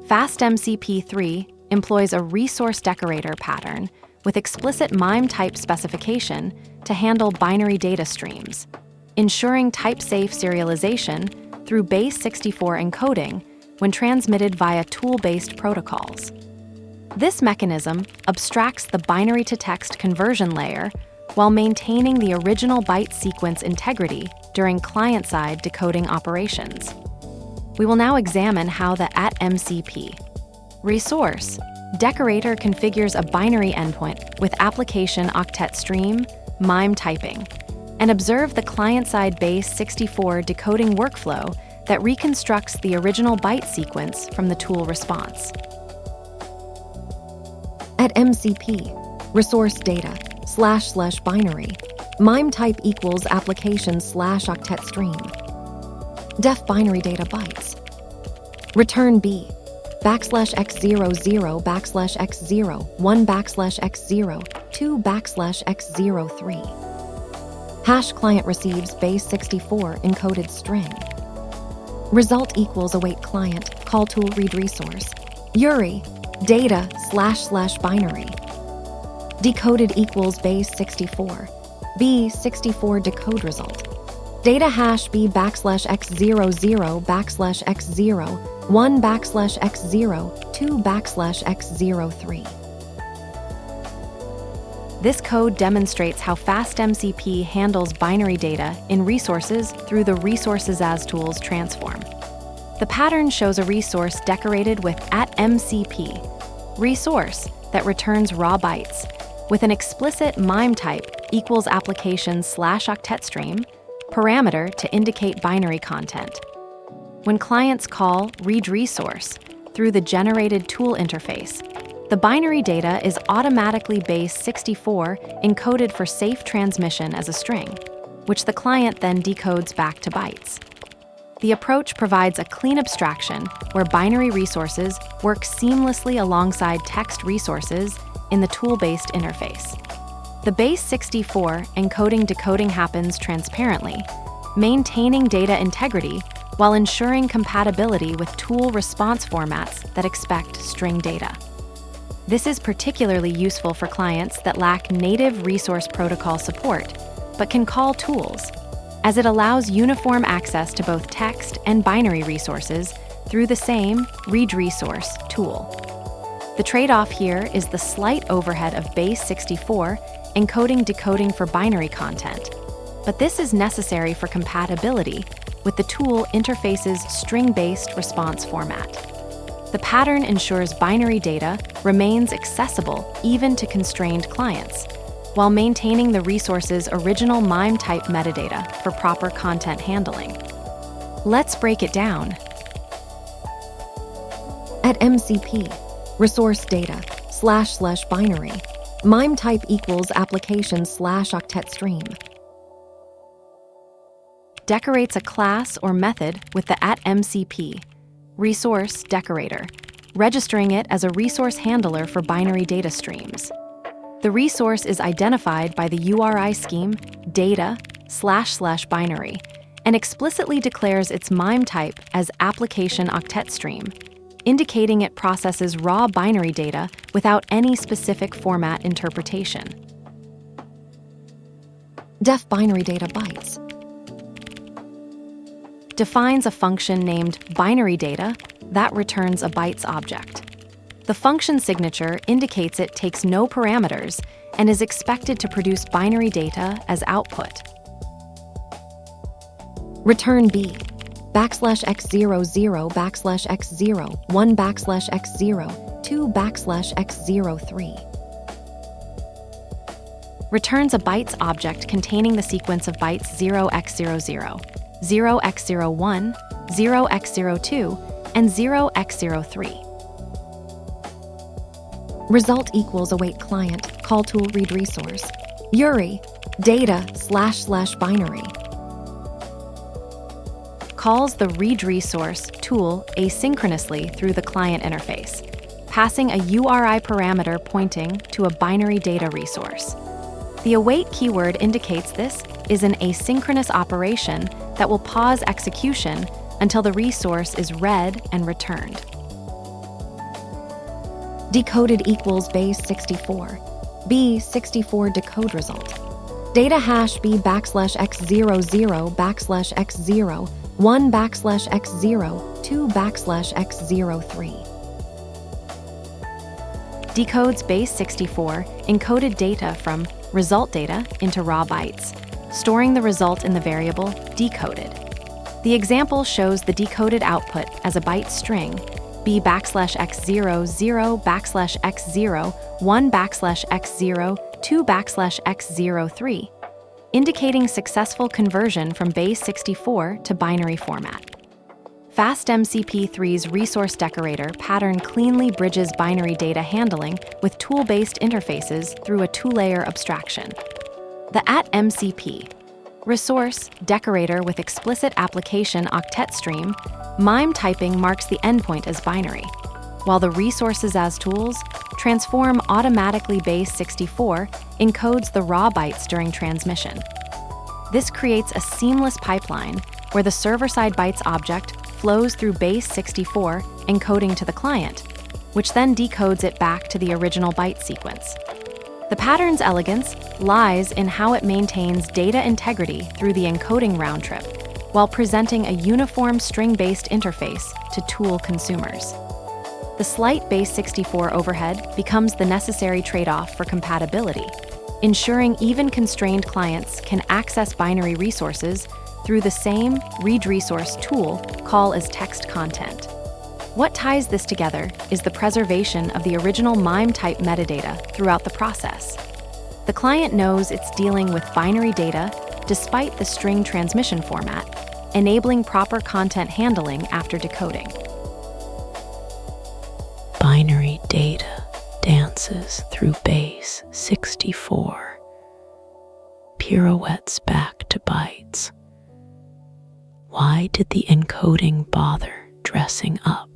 FastMCP3 employs a resource decorator pattern with explicit MIME type specification to handle binary data streams, ensuring type-safe serialization through base64 encoding when transmitted via tool-based protocols. This mechanism abstracts the binary-to-text conversion layer while maintaining the original byte sequence integrity during client-side decoding operations. We will now examine how the FastMCP resource decorator configures a binary endpoint with application octet stream, MIME typing, and observe the client-side base64 decoding workflow that reconstructs the original byte sequence from the tool response. FastMCP resource data / binary MIME type equals application / octet stream def binary data bytes return b \x00 \x0 1 \x0 2 \x03 hash client receives base64 encoded string result equals await client call tool read resource URI data / binary decoded equals base64 b64 decode result data hash b \x00 \x0 1 \x0 2 \x03. This code demonstrates how FastMCP handles binary data in resources through the Resources as Tools transform. The pattern shows a resource decorated with FastMCP resource that returns raw bytes with an explicit MIME type equals application / octet stream parameter to indicate binary content. When clients call read resource through the generated tool interface, the binary data is automatically base64 encoded for safe transmission as a string, which the client then decodes back to bytes. The approach provides a clean abstraction where binary resources work seamlessly alongside text resources in the tool-based interface. The base64 encoding-decoding happens transparently, maintaining data integrity while ensuring compatibility with tool response formats that expect string data. This is particularly useful for clients that lack native resource protocol support, but can call tools, as it allows uniform access to both text and binary resources through the same read resource tool. The trade-off here is the slight overhead of base64 encoding-decoding for binary content, but this is necessary for compatibility with the tool interface's string-based response format. The pattern ensures binary data remains accessible even to constrained clients, while maintaining the resource's original MIME type metadata for proper content handling. Let's break it down. FastMCP resource data / binary MIME type equals application / octet stream decorates a class or method with the FastMCP resource decorator, registering it as a resource handler for binary data streams. The resource is identified by the URI scheme data / binary and explicitly declares its MIME type as application octet stream, indicating it processes raw binary data without any specific format interpretation. Def binary data bytes defines a function named binary data that returns a bytes object. The function signature indicates it takes no parameters and is expected to produce binary data as output. Return b \x00 \x0 1 \x0 2 \x03 returns a bytes object containing the sequence of bytes 0x00, 0x01, 0x02, and 0x03. Result equals await client call tool read resource URI data / binary calls the read resource tool asynchronously through the client interface, passing a URI parameter pointing to a binary data resource. The await keyword indicates this is an asynchronous operation that will pause execution until the resource is read and returned. Decoded equals base 64. B64 decode result. Data hash B \x00 \x0 1 \x0 2 \x03. Decodes base 64 encoded data from result data into raw bytes, storing the result in the variable decoded. The example shows the decoded output as a byte string B \x00 0 \x0 1 \x0 2 \x03, indicating successful conversion from base 64 to binary format. FastMCP3's resource decorator pattern cleanly bridges binary data handling with tool-based interfaces through a two-layer abstraction. The @MCP resource decorator with explicit application octet stream, MIME typing marks the endpoint as binary, while the resources as tools transform automatically base 64 encodes the raw bytes during transmission. This creates a seamless pipeline where the server-side bytes object flows through base 64 encoding to the client, which then decodes it back to the original byte sequence. The pattern's elegance lies in how it maintains data integrity through the encoding round trip, while presenting a uniform string-based interface to tool consumers. The slight base 64 overhead becomes the necessary trade-off for compatibility, ensuring even constrained clients can access binary resources through the same read resource tool call as text content. What ties this together is the preservation of the original MIME type metadata throughout the process. The client knows it's dealing with binary data despite the string transmission format, enabling proper content handling after decoding. Binary data dances through base 64, pirouettes back to bytes. Why did the encoding bother dressing up?